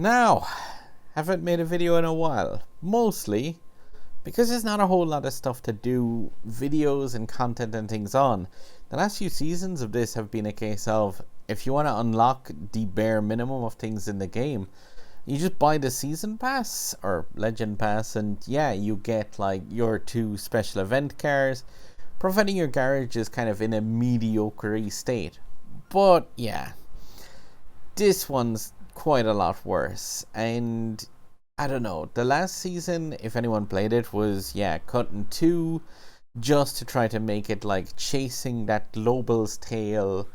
Now, haven't made a video in a while, mostly because there's not a whole lot of stuff to do videos and content and things on. The last few seasons of this have been a case of, if you want to unlock the bare minimum of things in the game, you just buy the season pass or legend pass, and yeah, you get like your 2 special event cars, providing your garage is kind of in a mediocre state. But yeah, this one's quite a lot worse, and I don't know, the last season, if anyone played it, was cut in 2 just to try to make it like chasing that global's tail,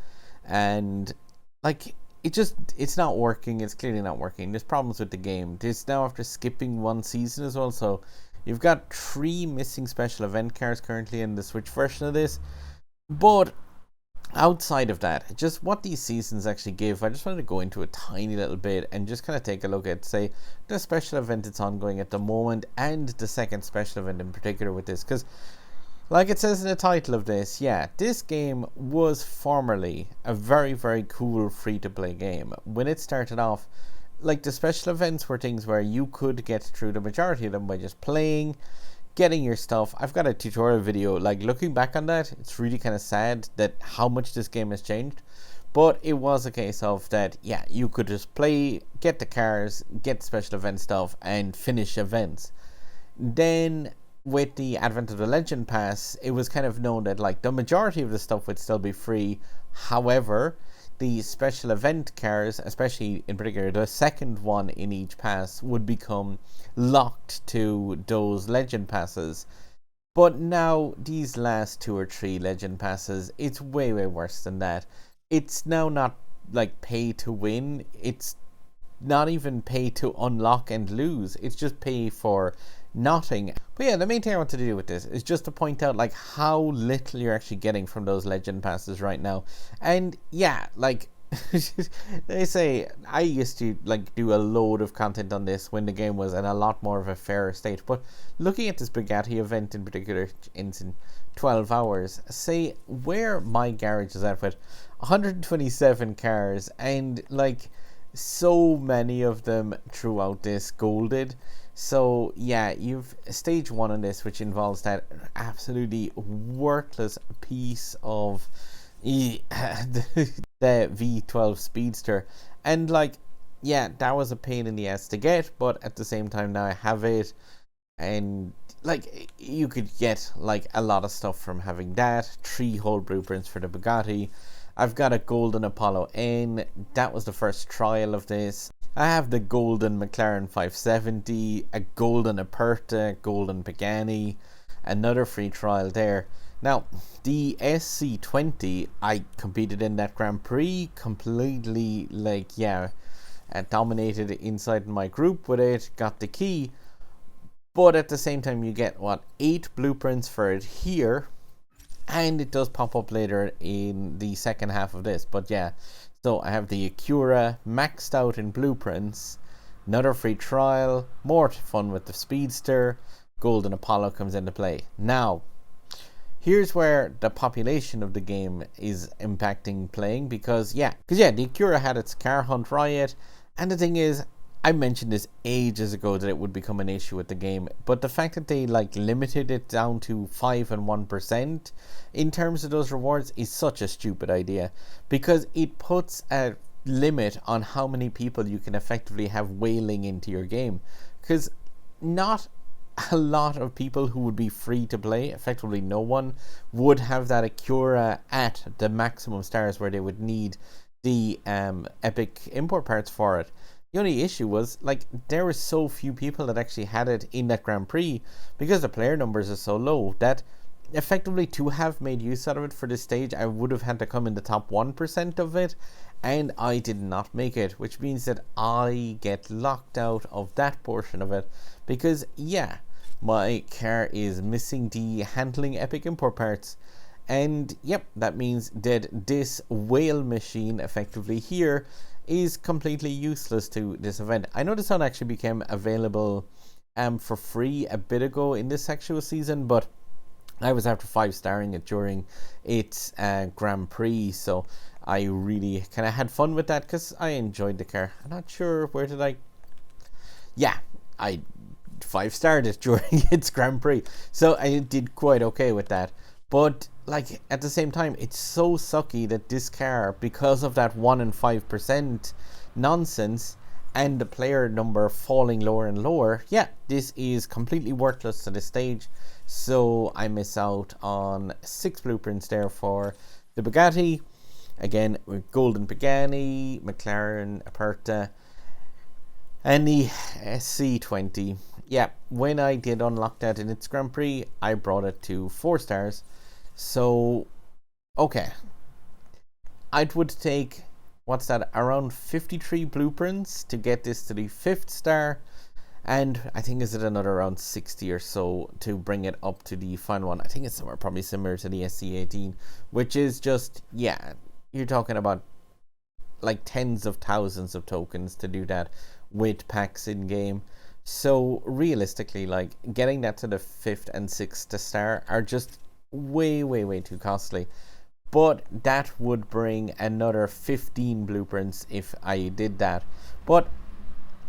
and like it's not working. It's clearly not working. There's problems with the game. This now after skipping 1 season as well, so you've got 3 missing special event cars currently in the Switch version of this. But outside of that, just what these seasons actually give, I just wanted to go into a tiny little bit and just kind of take a look at, say, the special event that's ongoing at the moment, and the second special event in particular with this, because like it says in the title of this, this game was formerly a very, very cool free-to-play game. When it started off, like, the special events were things where you could get through the majority of them by just playing, getting your stuff. I've got a tutorial video, like, looking back on that, it's really kind of sad that how much this game has changed. But it was a case of that, you could just play, get the cars, get special event stuff, and finish events. Then, with the advent of the Legend Pass, it was kind of known that like the majority of the stuff would still be free. However, the special event cars, especially in particular the second one in each pass, would become locked to those Legend Passes. But now, these last 2 or 3 Legend Passes, it's way, way worse than that. It's now not like pay to win. It's not even pay to unlock and lose. It's just pay for nothing. But yeah, the main thing I want to do with this is just to point out like how little you're actually getting from those legend passes right now. And like they say, I used to like do a load of content on this when the game was in a lot more of a fairer state, but looking at this Bugatti event in particular, in 12 hours, say where my garage is at with 127 cars, and like so many of them throughout this golded. So you've stage 1 on this, which involves that absolutely worthless piece of the V12 Speedster, and like that was a pain in the ass to get, but at the same time now I have it, and like you could get like a lot of stuff from having that. 3 whole blueprints for the Bugatti. I've got a golden Apollo N. That was the first trial of this. I have the golden McLaren 570, a golden Aperta, golden Pagani, another free trial there. Now, the SC20, I competed in that Grand Prix, completely, like, dominated inside my group with it, got the key, but at the same time you get, 8 blueprints for it here, and it does pop up later in the second half of this, but so I have the Acura maxed out in blueprints, another free trial, more fun with the Speedster, Golden Apollo comes into play. Now, here's where the population of the game is impacting playing, because the Acura had its car hunt riot, and the thing is, I mentioned this ages ago that it would become an issue with the game, but the fact that they like limited it down to 5 and 1% in terms of those rewards is such a stupid idea, because it puts a limit on how many people you can effectively have whaling into your game, because not a lot of people who would be free to play, effectively no one, would have that Acura at the maximum stars where they would need the epic import parts for it. The only issue was, like, there were so few people that actually had it in that Grand Prix, because the player numbers are so low, that effectively to have made use out of it for this stage, I would have had to come in the top 1% of it, and I did not make it, which means that I get locked out of that portion of it, because my car is missing the handling epic import parts. And that means that this whale machine effectively here is completely useless to this event. I know this one actually became available for free a bit ago in this actual season, but I was after 5-starring it during its Grand Prix, so I really kind of had fun with that because I enjoyed the car. I'm not sure where did I yeah, I 5-starred it during its Grand Prix, so I did quite okay with that. But like at the same time, it's so sucky that this car, because of that 1 in 5% nonsense and the player number falling lower and lower, yeah, this is completely worthless to this stage. So I miss out on 6 blueprints there for the Bugatti. Again, with Golden Pagani, McLaren, Aperta, and the SC20. Yeah, when I did unlock that in its Grand Prix, I brought it to 4 stars. So, okay. I would take, what's that, around 53 blueprints to get this to the 5th star. And I think is it another around 60 or so to bring it up to the final one. I think it's somewhere probably similar to the SC18, which is just, yeah, you're talking about like tens of thousands of tokens to do that with packs in game. So realistically, like getting that to the 5th and 6th star are just way too costly. But that would bring another 15 blueprints if I did that. But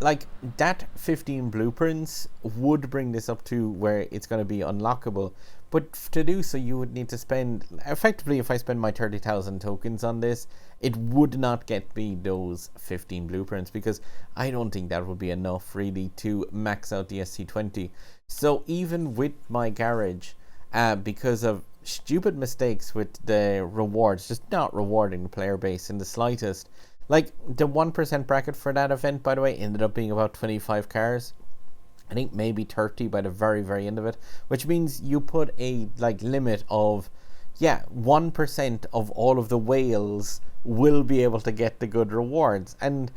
like that 15 blueprints would bring this up to where it's going to be unlockable. But to do so, you would need to spend, effectively, if I spend my 30,000 tokens on this, it would not get me those 15 blueprints, because I don't think that would be enough really to max out the SC20. So even with my garage, because of stupid mistakes with the rewards, just not rewarding the player base in the slightest, like the 1% bracket for that event, by the way, ended up being about 25 cars. I think maybe 30 by the very end of it, which means you put a like limit of, yeah, 1% of all of the whales will be able to get the good rewards. And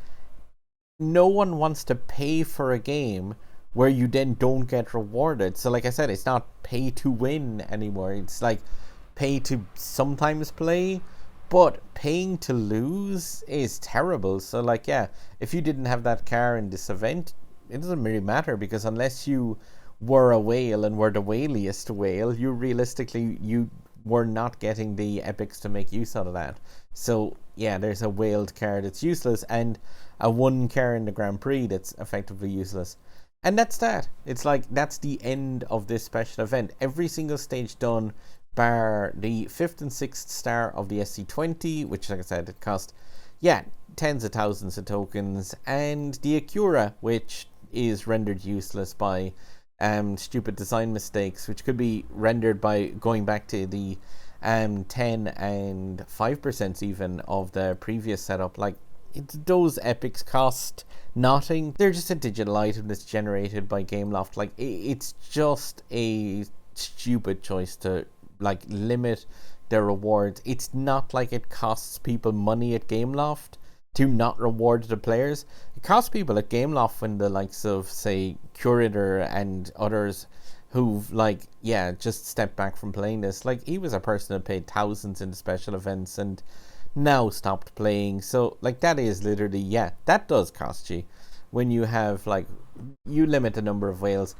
no one wants to pay for a game where you then don't get rewarded. So like I said, it's not pay to win anymore. It's like pay to sometimes play, but paying to lose is terrible. So like, yeah, if you didn't have that car in this event, it doesn't really matter, because unless you were a whale and were the whaliest whale, you realistically, you were not getting the epics to make use out of that. So yeah, there's a whaled car that's useless, and a 1 car in the Grand Prix that's effectively useless. And that's that. It's like, that's the end of this special event. Every single stage done, bar the 5th and 6th star of the SC20, which, like I said, it cost, yeah, tens of thousands of tokens, and the Acura, which is rendered useless by stupid design mistakes, which could be rendered by going back to the 10 and 5% even of the previous setup. Like, those epics cost nothing. They're just a digital item that's generated by Gameloft. Like, it's just a stupid choice to like limit their rewards. It's not like it costs people money at Gameloft to not reward the players. It costs people at Gameloft when the likes of, say, Curator and others who've like, yeah, just stepped back from playing this. Like, he was a person who paid thousands in the special events and now stopped playing. So like, that is literally, yeah, that does cost you when you have like, you limit the number of whales.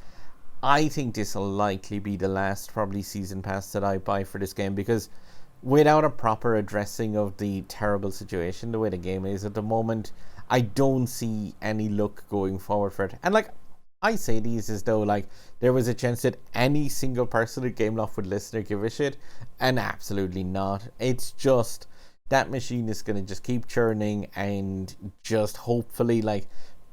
I think this will likely be the last probably season pass that I buy for this game, because without a proper addressing of the terrible situation the way the game is at the moment, I don't see any luck going forward for it. And like, I say these as though like there was a chance that any single person at Gameloft would listen or give a shit, and absolutely not. It's just that machine is going to just keep churning and just hopefully like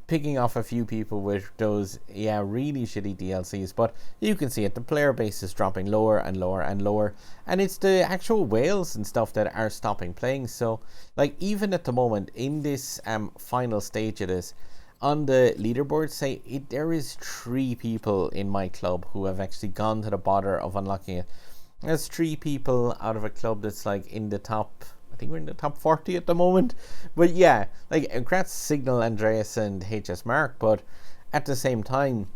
picking off a few people with those, yeah, really shitty DLCs. But you can see it, the player base is dropping lower and lower and lower, and it's the actual whales and stuff that are stopping playing. So like, even at the moment in this final stage of this, on the leaderboard, say there is 3 people in my club who have actually gone to the bother of unlocking it. There's 3 people out of a club that's like in the top, I think we're in the top 40 at the moment. But yeah, like, congrats Signal, Andreas and HS Mark. But at the same time,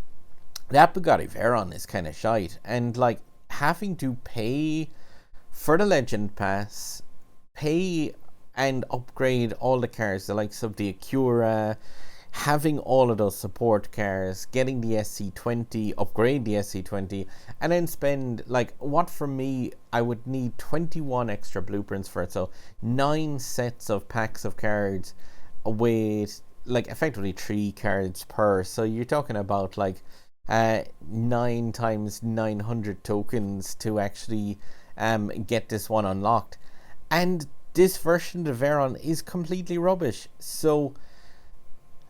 that Bugatti Veyron is kind of shite. And like, having to pay for the Legend Pass, pay and upgrade all the cars, the likes of the Acura, having all of those support cars, getting the SC20, upgrade the SC20, and then spend like, what for me, I would need 21 extra blueprints for it. So 9 sets of packs of cards with like effectively 3 cards per. So you're talking about like 9 times 900 tokens to actually get this one unlocked. And this version of Veron is completely rubbish. So,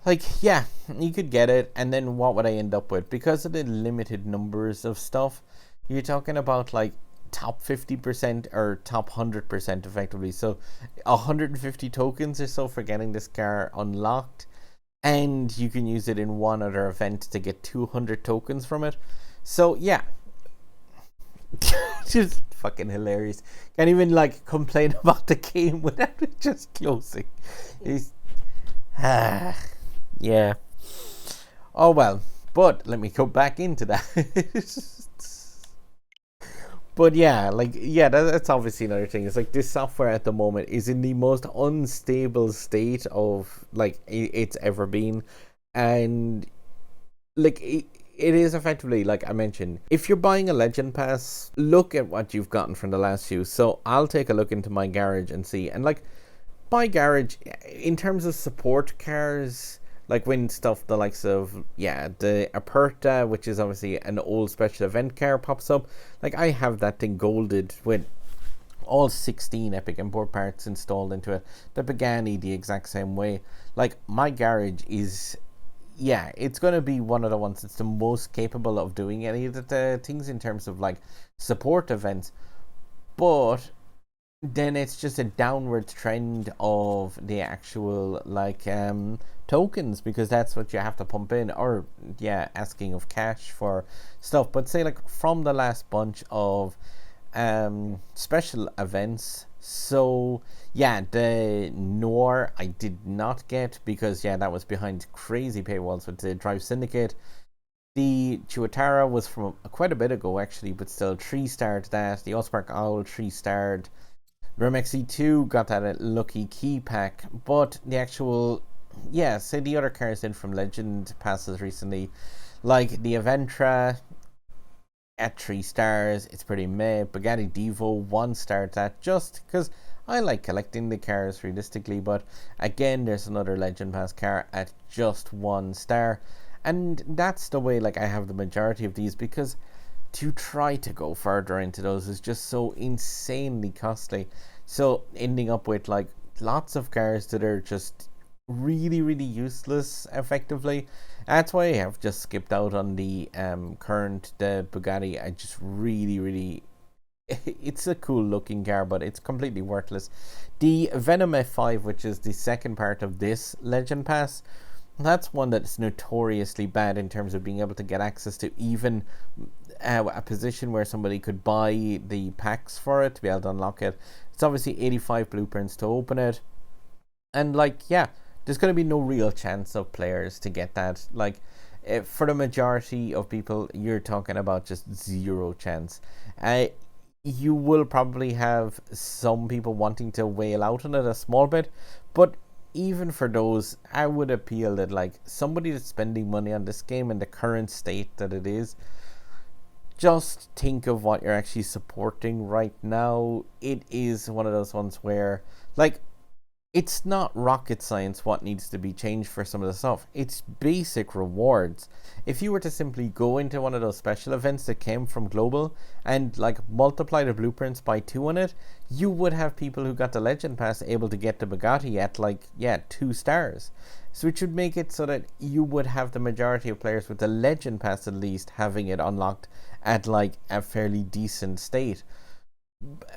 like, yeah, you could get it, and then what would I end up with? Because of the limited numbers of stuff, you're talking about like top 50% or top 100% effectively. So 150 tokens or so for getting this car unlocked, and you can use it in one other event to get 200 tokens from it. So yeah, just fucking hilarious. Can't even like complain about the game without it just closing. It's, yeah. Oh well, but let me go back into that. But yeah, like yeah, that's obviously another thing. It's like this software at the moment is in the most unstable state of like it's ever been, and like it is effectively like I mentioned. If you're buying a Legend Pass, look at what you've gotten from the last few. So I'll take a look into my garage and see, and like my garage in terms of support cars, like when stuff the likes of the Aperta, which is obviously an old special event car, pops up, like I have that thing golded with all 16 epic import parts installed into it. The Bugatti the exact same way. Like my garage is it's going to be one of the ones that's the most capable of doing any of the things in terms of like support events, but then it's just a downward trend of the actual like tokens, because that's what you have to pump in, or asking of cash for stuff. But say like from the last bunch of special events, so the Noir I did not get because that was behind crazy paywalls with the Drive Syndicate. The Chiwetel was from quite a bit ago actually, but still 3-starred that. The Allspark Owl 3-starred. Remexy 2 got that lucky key pack, but the actual say the other cars in from Legend passes recently, like the Aventra at 3 stars, it's pretty meh. Bugatti Divo 1-star that, just because I like collecting the cars realistically, but again there's another Legend Pass car at just 1 star, and that's the way like I have the majority of these, because to try to go further into those is just so insanely costly. So ending up with like lots of cars that are just really, really useless effectively. That's why I have just skipped out on the the Bugatti. I just really it's a cool looking car, but it's completely worthless. The Venom F5, which is the second part of this Legend Pass, that's one that's notoriously bad in terms of being able to get access to even a position where somebody could buy the packs for it to be able to unlock it. It's obviously 85 blueprints to open it, and like there's going to be no real chance of players to get that. Like for the majority of people, you're talking about just zero chance. You will probably have some people wanting to whale out on it a small bit, but even for those, I would appeal that like somebody that's spending money on this game in the current state that it is, just think of what you're actually supporting right now. It is one of those ones where like it's not rocket science what needs to be changed for some of the stuff. It's basic rewards. If you were to simply go into one of those special events that came from Global and like multiply the blueprints by 2 on it, you would have people who got the Legend Pass able to get the Bugatti at like 2 stars. So it should make it so that you would have the majority of players with the Legend Pass at least having it unlocked at like a fairly decent state.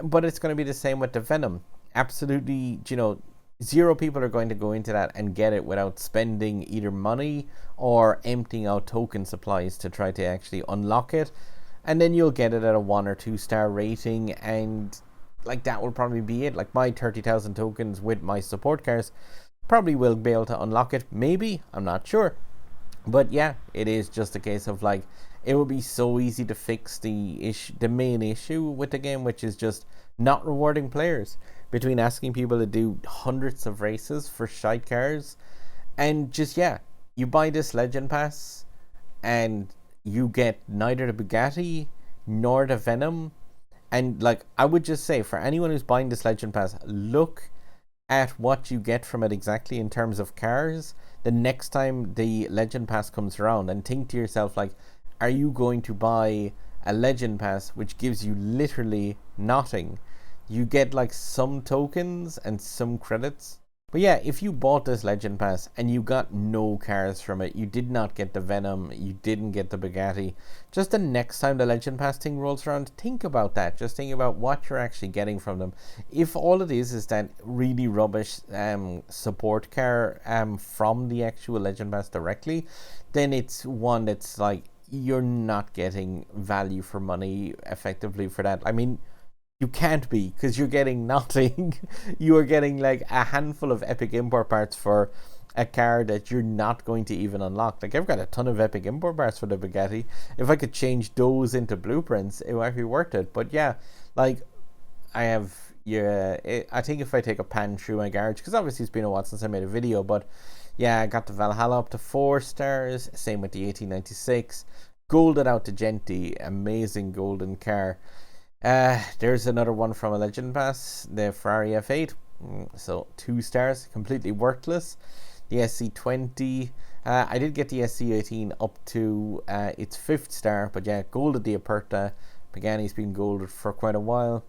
But it's going to be the same with the Venom. Absolutely, zero people are going to go into that and get it without spending either money or emptying out token supplies to try to actually unlock it. And then you'll get it at a 1 or 2 star rating, and like that will probably be it. Like my 30,000 tokens with my support cars probably will be able to unlock it. Maybe, I'm not sure. But it is just a case of like it will be so easy to fix the main issue with the game, which is just not rewarding players, between asking people to do hundreds of races for shite cars, and just you buy this Legend Pass and you get neither the Bugatti nor the Venom. And like I would just say, for anyone who's buying this Legend Pass, look at what you get from it exactly in terms of cars the next time the Legend Pass comes around, and think to yourself, like, are you going to buy a Legend Pass which gives you literally nothing? You get like some tokens and some credits. But yeah, if you bought this Legend Pass and you got no cars from it, you did not get the Venom, you didn't get the Bugatti, just the next time the Legend Pass thing rolls around, think about that. Just think about what you're actually getting from them. If all it is that really rubbish support car from the actual Legend Pass directly, then it's one that's like, you're not getting value for money effectively for that. I mean, you can't be, because you're getting nothing. You are getting like a handful of epic import parts for a car that you're not going to even unlock. Like, I've got a ton of epic import parts for the Bugatti. If I could change those into blueprints, it might be worth it. But yeah, like, I have, yeah, I think if I take a pan through my garage, because obviously it's been a while since I made a video, but yeah, I got the Valhalla up to 4 stars. Same with the 1896. Golded out to Genti, amazing golden car. There's another one from a Legend Pass, the Ferrari F8, so 2 stars, completely worthless. The SC20, I did get the SC18 up to its 5th star, but yeah, golded the Aperta. Pagani's been golded for quite a while.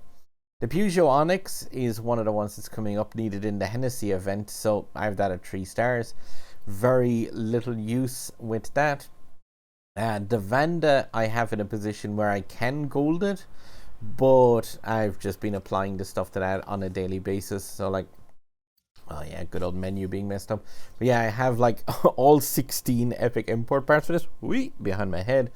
The Peugeot Onyx is one of the ones that's coming up, needed in the Hennessy event, so I have that at 3 stars. Very little use with that. The Vanda I have in a position where I can gold it, but I've just been applying the stuff to that on a daily basis. So like, oh yeah, good old menu being messed up. But yeah, I have like all 16 epic import parts for this behind my head,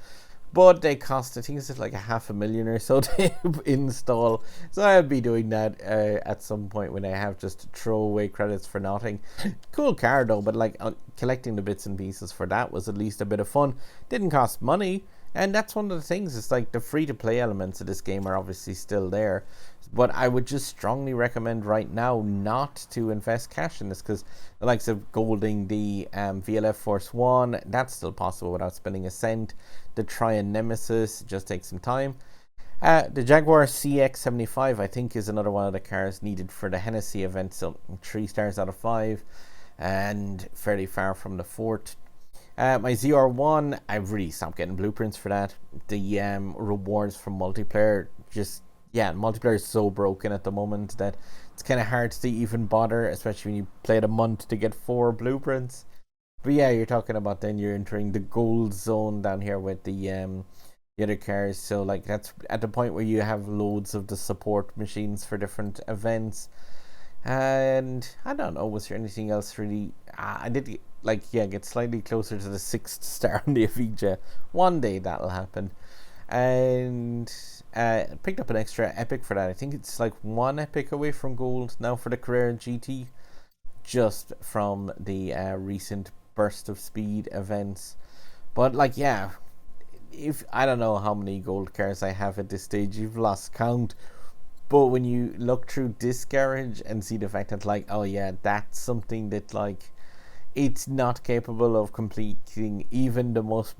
but they cost, I think it's like $500,000 or so to install. So I'll be doing that at some point when I have just throwaway credits for nothing. Cool car though, but like collecting the bits and pieces for that was at least a bit of fun. Didn't cost money. And that's one of the things, it's like the free-to-play elements of this game are obviously still there. But I would just strongly recommend right now not to invest cash in this, because the likes of golding the VLF Force 1, that's still possible without spending a cent. The Trion Nemesis just takes some time. The Jaguar CX-75, I think, is another one of the cars needed for the Hennessy event, so 3 stars out of 5, and fairly far from the fort. My ZR1, I've really stopped getting blueprints for that. The rewards from multiplayer, just, yeah, multiplayer is so broken at the moment that it's kind of hard to even bother, especially when you play it a month to get 4 blueprints. But yeah, you're talking about then you're entering the gold zone down here with the other cars. So like, that's at the point where you have loads of the support machines for different events. And I don't know, was there anything else really? I did get slightly closer to the 6th star on the Avija. One day that'll happen. And picked up an extra epic for that. I think it's like 1 epic away from gold now for the Carrera GT, just from the recent burst of speed events. But like, yeah, if I don't know how many gold cars I have at this stage, you've lost count. But when you look through this garage and see the fact that, like, oh yeah, that's something that, like, it's not capable of completing even the most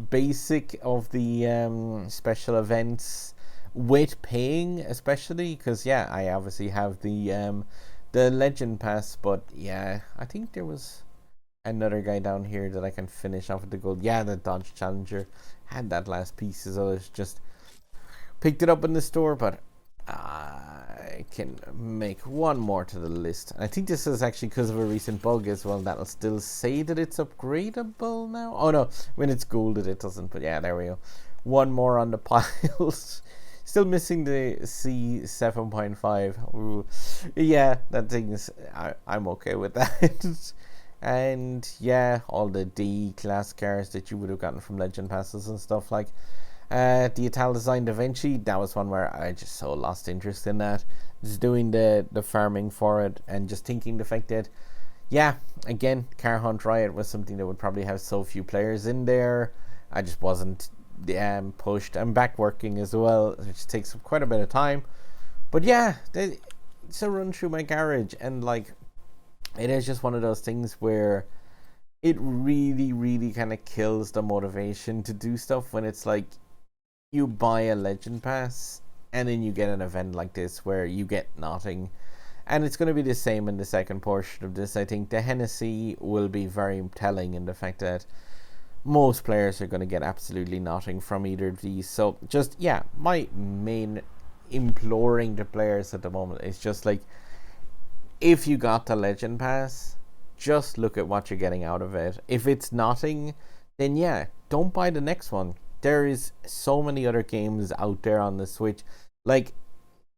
basic of the special events with paying, especially because, yeah, I obviously have the Legend Pass. But yeah, I think there was another guy down here that I can finish off with the gold. Yeah, the Dodge Challenger had that last piece, so I just picked it up in the store, but I can make 1 more to the list. I think this is actually because of a recent bug as well that'll still say that it's upgradable now. Oh no, when it's golded it doesn't, but yeah, there we go. 1 more on the piles. Still missing the C7.5. Ooh. Yeah, that thing is, I'm okay with that. And yeah, all the D class cars that you would have gotten from Legend Passes and stuff, like the Ital Design Da Vinci, that was one where I just so lost interest in that. Just doing the farming for it and just thinking the fact that, yeah, again, Car Hunt Riot was something that would probably have so few players in there. I just wasn't pushed. I'm back working as well, which takes quite a bit of time. But yeah, it's a run through my garage, and like, it is just one of those things where it really, really kind of kills the motivation to do stuff when it's like, you buy a Legend Pass and then you get an event like this where you get nothing. And it's going to be the same in the second portion of this. I think the Hennessy will be very telling in the fact that most players are going to get absolutely nothing from either of these. So just, yeah, my main imploring to players at the moment is just like, if you got the Legend Pass, just look at what you're getting out of it. If it's nothing, then yeah, don't buy the next one. There is so many other games out there on the Switch. Like,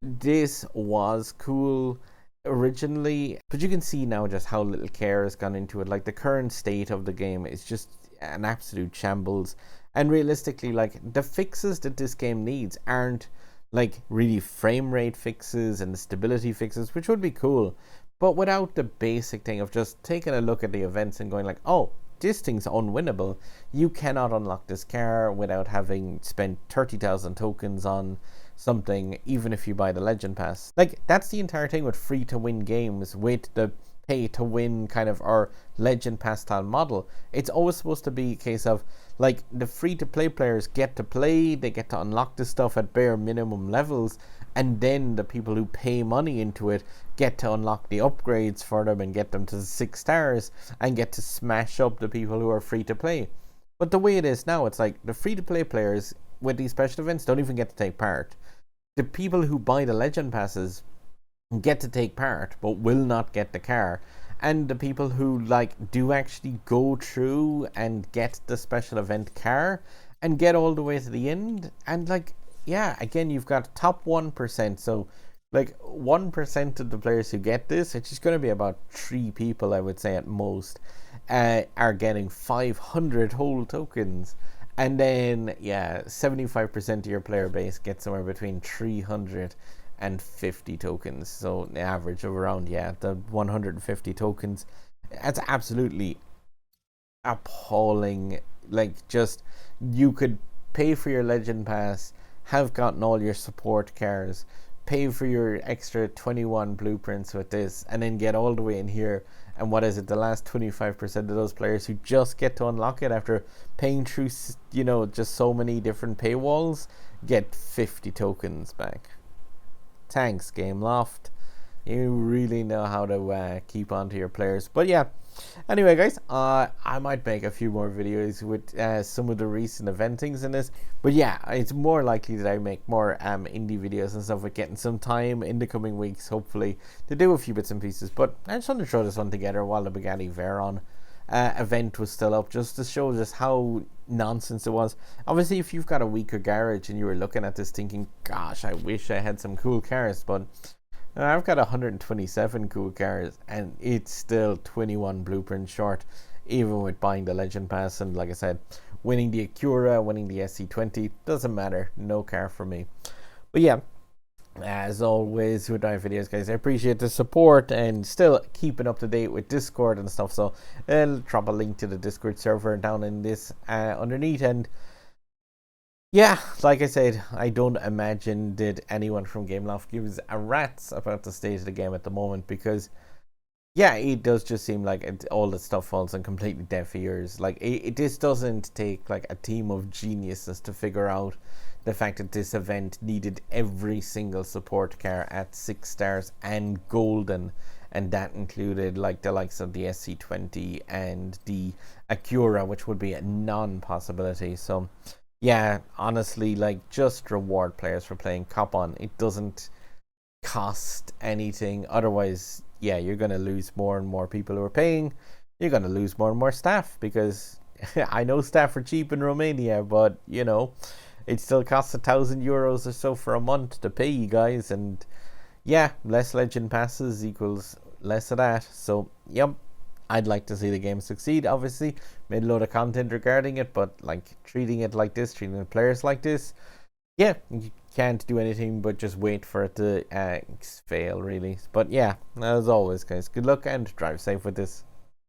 this was cool originally, but you can see now just how little care has gone into it. Like, the current state of the game is just an absolute shambles. And realistically, like, the fixes that this game needs aren't like really frame rate fixes and stability fixes, which would be cool, but without the basic thing of just taking a look at the events and going like, oh, this thing's unwinnable. You cannot unlock this car without having spent 30,000 tokens on something, even if you buy the Legend Pass. Like, that's the entire thing with free to win games, with the pay to win kind of our Legend Pass style model. It's always supposed to be a case of like, the free to play players get to play, they get to unlock this stuff at bare minimum levels, and then the people who pay money into it get to unlock the upgrades for them and get them to 6 stars and get to smash up the people who are free to play. But the way it is now, it's like the free to play players with these special events don't even get to take part. The people who buy the Legend Passes get to take part but will not get the car, and the people who like do actually go through and get the special event car and get all the way to the end, and like, yeah, again, you've got top 1%, so like 1% of the players who get this, which is going to be about 3 people, I would say at most, are getting 500 whole tokens. And then, yeah, 75% of your player base gets somewhere between 350 tokens. So the average of around, yeah, the 150 tokens. That's absolutely appalling. Like, just, you could pay for your Legend Pass, have gotten all your support cars, pay for your extra 21 blueprints with this, and then get all the way in here. And what is it, the last 25% of those players who just get to unlock it after paying through, you know, just so many different paywalls, get 50 tokens back. Thanks, Gameloft. You really know how to keep on to your players. But yeah, anyway, guys, I might make a few more videos with some of the recent eventings in this. But yeah, it's more likely that I make more indie videos and stuff with getting some time in the coming weeks, hopefully, to do a few bits and pieces. But I just wanted to throw this one together while the Bugatti Veyron event was still up, just to show just how nonsense it was. Obviously, if you've got a weaker garage and you were looking at this thinking, gosh, I wish I had some cool cars, but I've got 127 cool cars and it's still 21 blueprints short, even with buying the Legend Pass. And like I said, winning the Acura, winning the SC20, doesn't matter, no car for me. But yeah, as always with my videos, guys, I appreciate the support and still keeping up to date with Discord and stuff. So I'll drop a link to the Discord server down in this underneath. And yeah, like I said, I don't imagine that anyone from Gameloft gives a rat's about the state of the game at the moment, because yeah, it does just seem like all the stuff falls on completely deaf ears. Like, it just doesn't take like a team of geniuses to figure out the fact that this event needed every single support car at 6 stars and golden, and that included like the likes of the SC20 and the Acura, which would be a non-possibility. So yeah, honestly, like, just reward players for playing Cop On. It doesn't cost anything. Otherwise, yeah, you're going to lose more and more people who are paying. You're going to lose more and more staff, because I know staff are cheap in Romania, but, you know, it still costs €1,000 or so for a month to pay you guys. And yeah, less Legend Passes equals less of that. So, yep. I'd like to see the game succeed, obviously. Made a load of content regarding it, but like, treating it like this, treating the players like this, yeah, you can't do anything but just wait for it to fail, really. But yeah, as always, guys, good luck and drive safe with this.